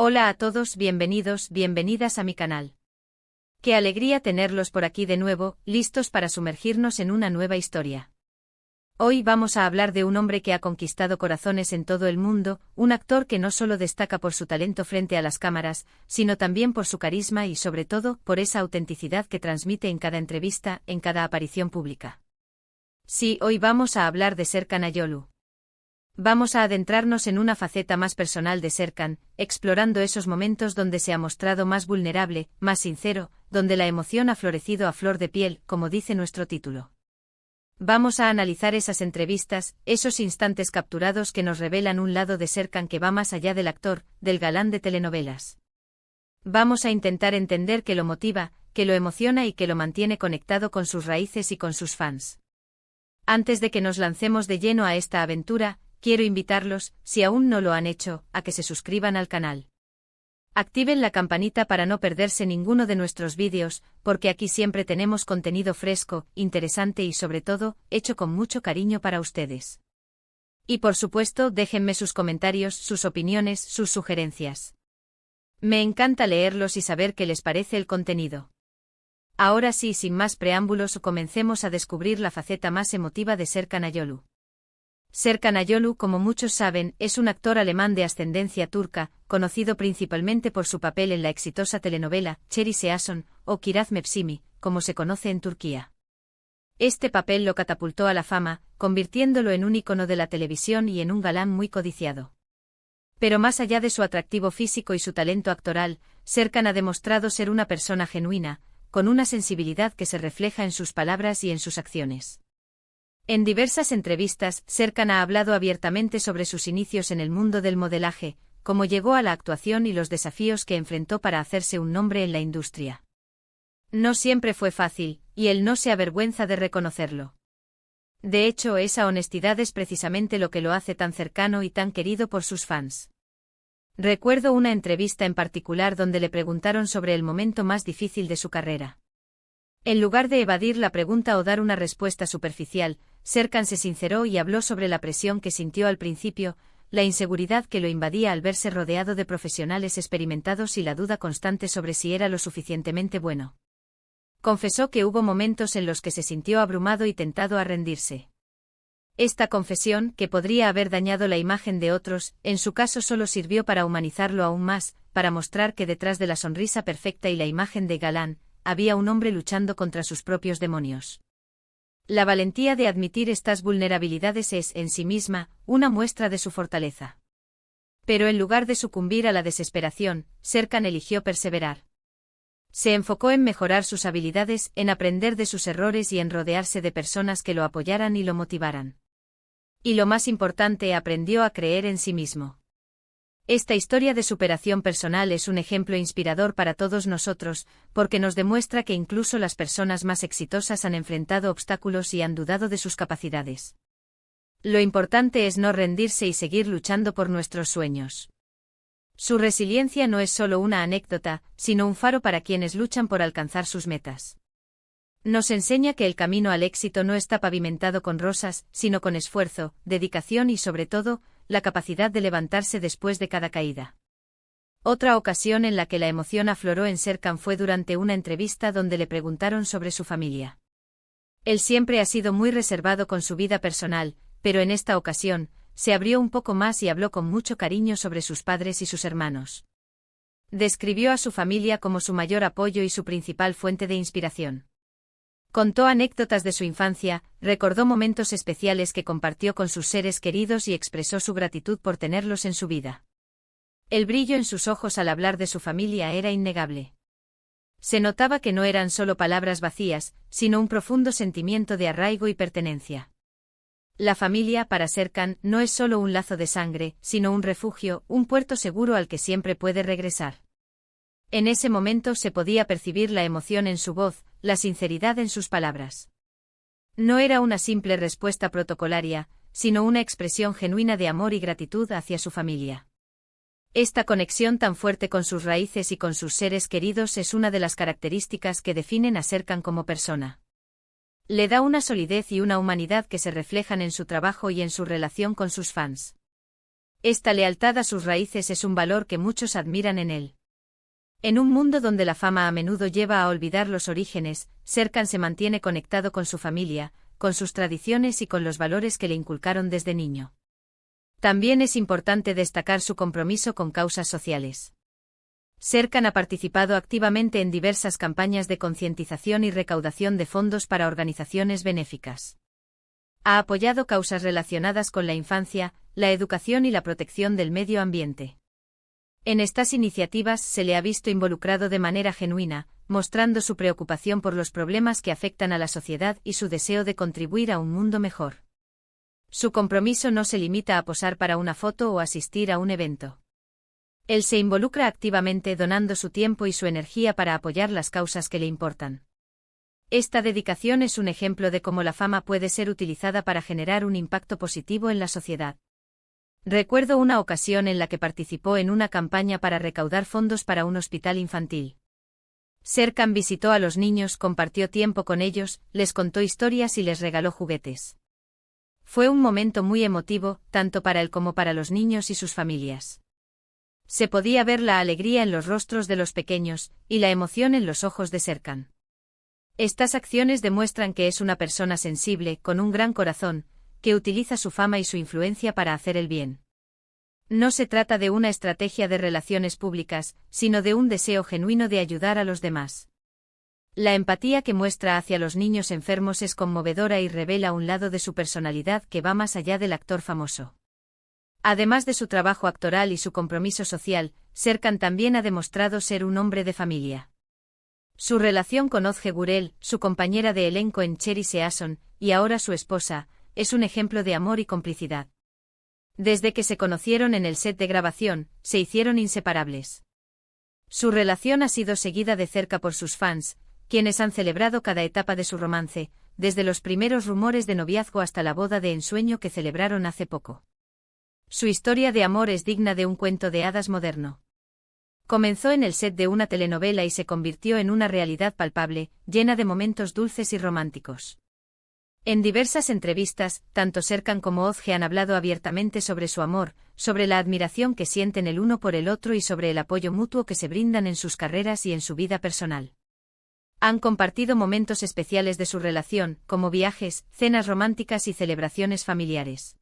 Hola a todos, bienvenidos, bienvenidas a mi canal. Qué alegría tenerlos por aquí de nuevo, listos para sumergirnos en una nueva historia. Hoy vamos a hablar de un hombre que ha conquistado corazones en todo el mundo, un actor que no solo destaca por su talento frente a las cámaras, sino también por su carisma y sobre todo, por esa autenticidad que transmite en cada entrevista, en cada aparición pública. Sí, hoy vamos a hablar de Serkan Ayolu. Vamos a adentrarnos en una faceta más personal de Serkan, explorando esos momentos donde se ha mostrado más vulnerable, más sincero, donde la emoción ha florecido a flor de piel, como dice nuestro título. Vamos a analizar esas entrevistas, esos instantes capturados que nos revelan un lado de Serkan que va más allá del actor, del galán de telenovelas. Vamos a intentar entender qué lo motiva, qué lo emociona y qué lo mantiene conectado con sus raíces y con sus fans. Antes de que nos lancemos de lleno a esta aventura, quiero invitarlos, si aún no lo han hecho, a que se suscriban al canal. Activen la campanita para no perderse ninguno de nuestros vídeos, porque aquí siempre tenemos contenido fresco, interesante y sobre todo, hecho con mucho cariño para ustedes. Y por supuesto, déjenme sus comentarios, sus opiniones, sus sugerencias. Me encanta leerlos y saber qué les parece el contenido. Ahora sí, sin más preámbulos, comencemos a descubrir la faceta más emotiva de Serkan Ayolu. Serkan Ayolu, como muchos saben, es un actor alemán de ascendencia turca, conocido principalmente por su papel en la exitosa telenovela Cherry Season, o Kiraz Mevsimi, como se conoce en Turquía. Este papel lo catapultó a la fama, convirtiéndolo en un ícono de la televisión y en un galán muy codiciado. Pero más allá de su atractivo físico y su talento actoral, Serkan ha demostrado ser una persona genuina, con una sensibilidad que se refleja en sus palabras y en sus acciones. En diversas entrevistas, Serkan ha hablado abiertamente sobre sus inicios en el mundo del modelaje, cómo llegó a la actuación y los desafíos que enfrentó para hacerse un nombre en la industria. No siempre fue fácil, y él no se avergüenza de reconocerlo. De hecho, esa honestidad es precisamente lo que lo hace tan cercano y tan querido por sus fans. Recuerdo una entrevista en particular donde le preguntaron sobre el momento más difícil de su carrera. En lugar de evadir la pregunta o dar una respuesta superficial, Serkan se sinceró y habló sobre la presión que sintió al principio, la inseguridad que lo invadía al verse rodeado de profesionales experimentados y la duda constante sobre si era lo suficientemente bueno. Confesó que hubo momentos en los que se sintió abrumado y tentado a rendirse. Esta confesión, que podría haber dañado la imagen de otros, en su caso solo sirvió para humanizarlo aún más, para mostrar que detrás de la sonrisa perfecta y la imagen de galán, había un hombre luchando contra sus propios demonios. La valentía de admitir estas vulnerabilidades es, en sí misma, una muestra de su fortaleza. Pero en lugar de sucumbir a la desesperación, Serkan eligió perseverar. Se enfocó en mejorar sus habilidades, en aprender de sus errores y en rodearse de personas que lo apoyaran y lo motivaran. Y lo más importante, aprendió a creer en sí mismo. Esta historia de superación personal es un ejemplo inspirador para todos nosotros, porque nos demuestra que incluso las personas más exitosas han enfrentado obstáculos y han dudado de sus capacidades. Lo importante es no rendirse y seguir luchando por nuestros sueños. Su resiliencia no es solo una anécdota, sino un faro para quienes luchan por alcanzar sus metas. Nos enseña que el camino al éxito no está pavimentado con rosas, sino con esfuerzo, dedicación y sobre todo, la capacidad de levantarse después de cada caída. Otra ocasión en la que la emoción afloró en Serkan fue durante una entrevista donde le preguntaron sobre su familia. Él siempre ha sido muy reservado con su vida personal, pero en esta ocasión, se abrió un poco más y habló con mucho cariño sobre sus padres y sus hermanos. Describió a su familia como su mayor apoyo y su principal fuente de inspiración. Contó anécdotas de su infancia, recordó momentos especiales que compartió con sus seres queridos y expresó su gratitud por tenerlos en su vida. El brillo en sus ojos al hablar de su familia era innegable. Se notaba que no eran solo palabras vacías, sino un profundo sentimiento de arraigo y pertenencia. La familia, para Serkan, no es solo un lazo de sangre, sino un refugio, un puerto seguro al que siempre puede regresar. En ese momento se podía percibir la emoción en su voz, la sinceridad en sus palabras. No era una simple respuesta protocolaria, sino una expresión genuina de amor y gratitud hacia su familia. Esta conexión tan fuerte con sus raíces y con sus seres queridos es una de las características que definen a Serkan como persona. Le da una solidez y una humanidad que se reflejan en su trabajo y en su relación con sus fans. Esta lealtad a sus raíces es un valor que muchos admiran en él. En un mundo donde la fama a menudo lleva a olvidar los orígenes, Serkan se mantiene conectado con su familia, con sus tradiciones y con los valores que le inculcaron desde niño. También es importante destacar su compromiso con causas sociales. Serkan ha participado activamente en diversas campañas de concientización y recaudación de fondos para organizaciones benéficas. Ha apoyado causas relacionadas con la infancia, la educación y la protección del medio ambiente. En estas iniciativas se le ha visto involucrado de manera genuina, mostrando su preocupación por los problemas que afectan a la sociedad y su deseo de contribuir a un mundo mejor. Su compromiso no se limita a posar para una foto o asistir a un evento. Él se involucra activamente donando su tiempo y su energía para apoyar las causas que le importan. Esta dedicación es un ejemplo de cómo la fama puede ser utilizada para generar un impacto positivo en la sociedad. Recuerdo una ocasión en la que participó en una campaña para recaudar fondos para un hospital infantil. Serkan visitó a los niños, compartió tiempo con ellos, les contó historias y les regaló juguetes. Fue un momento muy emotivo, tanto para él como para los niños y sus familias. Se podía ver la alegría en los rostros de los pequeños, y la emoción en los ojos de Serkan. Estas acciones demuestran que es una persona sensible, con un gran corazón, que utiliza su fama y su influencia para hacer el bien. No se trata de una estrategia de relaciones públicas, sino de un deseo genuino de ayudar a los demás. La empatía que muestra hacia los niños enfermos es conmovedora y revela un lado de su personalidad que va más allá del actor famoso. Además de su trabajo actoral y su compromiso social, Serkan también ha demostrado ser un hombre de familia. Su relación con Özge Gürel, su compañera de elenco en Cherry Season, y ahora su esposa, es un ejemplo de amor y complicidad. Desde que se conocieron en el set de grabación, se hicieron inseparables. Su relación ha sido seguida de cerca por sus fans, quienes han celebrado cada etapa de su romance, desde los primeros rumores de noviazgo hasta la boda de ensueño que celebraron hace poco. Su historia de amor es digna de un cuento de hadas moderno. Comenzó en el set de una telenovela y se convirtió en una realidad palpable, llena de momentos dulces y románticos. En diversas entrevistas, tanto Serkan como Özge han hablado abiertamente sobre su amor, sobre la admiración que sienten el uno por el otro y sobre el apoyo mutuo que se brindan en sus carreras y en su vida personal. Han compartido momentos especiales de su relación, como viajes, cenas románticas y celebraciones familiares.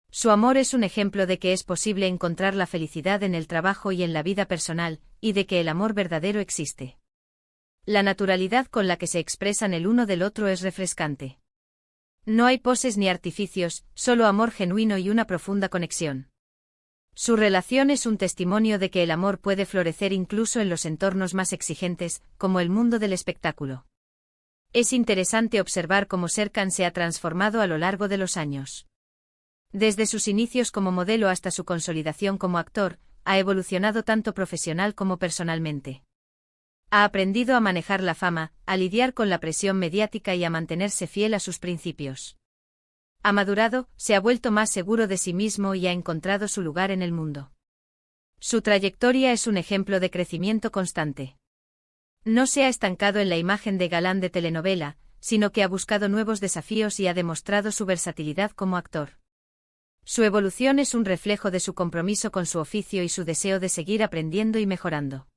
Su amor es un ejemplo de que es posible encontrar la felicidad en el trabajo y en la vida personal, y de que el amor verdadero existe. La naturalidad con la que se expresan el uno del otro es refrescante. No hay poses ni artificios, solo amor genuino y una profunda conexión. Su relación es un testimonio de que el amor puede florecer incluso en los entornos más exigentes, como el mundo del espectáculo. Es interesante observar cómo Serkan se ha transformado a lo largo de los años. Desde sus inicios como modelo hasta su consolidación como actor, ha evolucionado tanto profesional como personalmente. Ha aprendido a manejar la fama, a lidiar con la presión mediática y a mantenerse fiel a sus principios. Ha madurado, se ha vuelto más seguro de sí mismo y ha encontrado su lugar en el mundo. Su trayectoria es un ejemplo de crecimiento constante. No se ha estancado en la imagen de galán de telenovela, sino que ha buscado nuevos desafíos y ha demostrado su versatilidad como actor. Su evolución es un reflejo de su compromiso con su oficio y su deseo de seguir aprendiendo y mejorando.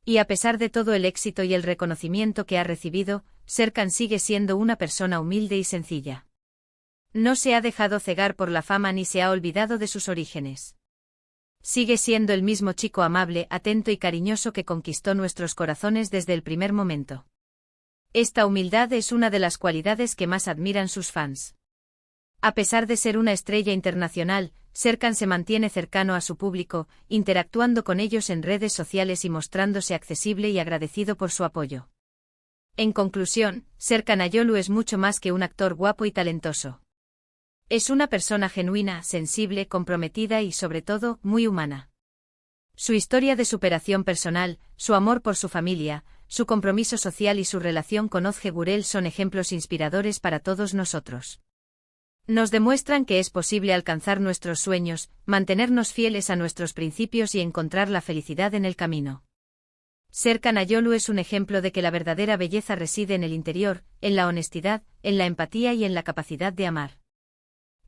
Y a pesar de todo el éxito y el reconocimiento que ha recibido, Serkan sigue siendo una persona humilde y sencilla. No se ha dejado cegar por la fama ni se ha olvidado de sus orígenes. Sigue siendo el mismo chico amable, atento y cariñoso que conquistó nuestros corazones desde el primer momento. Esta humildad es una de las cualidades que más admiran sus fans. A pesar de ser una estrella internacional, Serkan se mantiene cercano a su público, interactuando con ellos en redes sociales y mostrándose accesible y agradecido por su apoyo. En conclusión, Serkan Ayolu es mucho más que un actor guapo y talentoso. Es una persona genuina, sensible, comprometida y, sobre todo, muy humana. Su historia de superación personal, su amor por su familia, su compromiso social y su relación con Özge Gürel son ejemplos inspiradores para todos nosotros. Nos demuestran que es posible alcanzar nuestros sueños, mantenernos fieles a nuestros principios y encontrar la felicidad en el camino. Serkan Ayolu es un ejemplo de que la verdadera belleza reside en el interior, en la honestidad, en la empatía y en la capacidad de amar.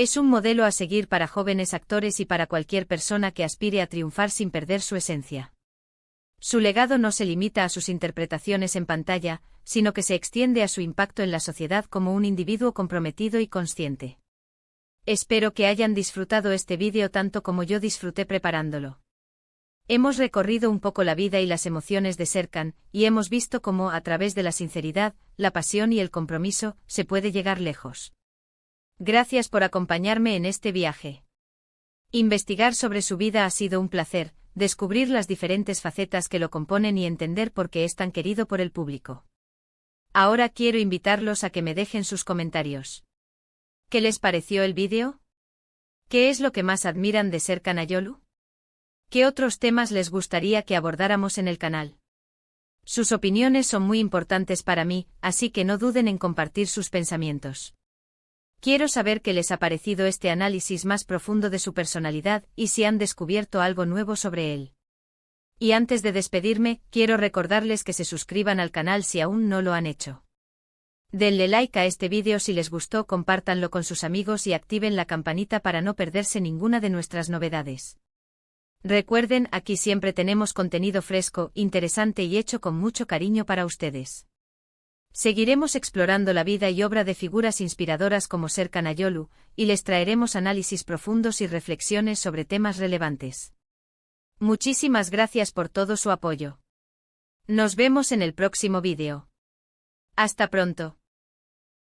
Es un modelo a seguir para jóvenes actores y para cualquier persona que aspire a triunfar sin perder su esencia. Su legado no se limita a sus interpretaciones en pantalla, sino que se extiende a su impacto en la sociedad como un individuo comprometido y consciente. Espero que hayan disfrutado este vídeo tanto como yo disfruté preparándolo. Hemos recorrido un poco la vida y las emociones de Serkan, y hemos visto cómo, a través de la sinceridad, la pasión y el compromiso, se puede llegar lejos. Gracias por acompañarme en este viaje. Investigar sobre su vida ha sido un placer, descubrir las diferentes facetas que lo componen y entender por qué es tan querido por el público. Ahora quiero invitarlos a que me dejen sus comentarios. ¿Qué les pareció el vídeo? ¿Qué es lo que más admiran de Serkan Ayolu? ¿Qué otros temas les gustaría que abordáramos en el canal? Sus opiniones son muy importantes para mí, así que no duden en compartir sus pensamientos. Quiero saber qué les ha parecido este análisis más profundo de su personalidad y si han descubierto algo nuevo sobre él. Y antes de despedirme, quiero recordarles que se suscriban al canal si aún no lo han hecho. Denle like a este vídeo si les gustó, compártanlo con sus amigos y activen la campanita para no perderse ninguna de nuestras novedades. Recuerden, aquí siempre tenemos contenido fresco, interesante y hecho con mucho cariño para ustedes. Seguiremos explorando la vida y obra de figuras inspiradoras como Serkan Ayolu, y les traeremos análisis profundos y reflexiones sobre temas relevantes. Muchísimas gracias por todo su apoyo. Nos vemos en el próximo vídeo. Hasta pronto.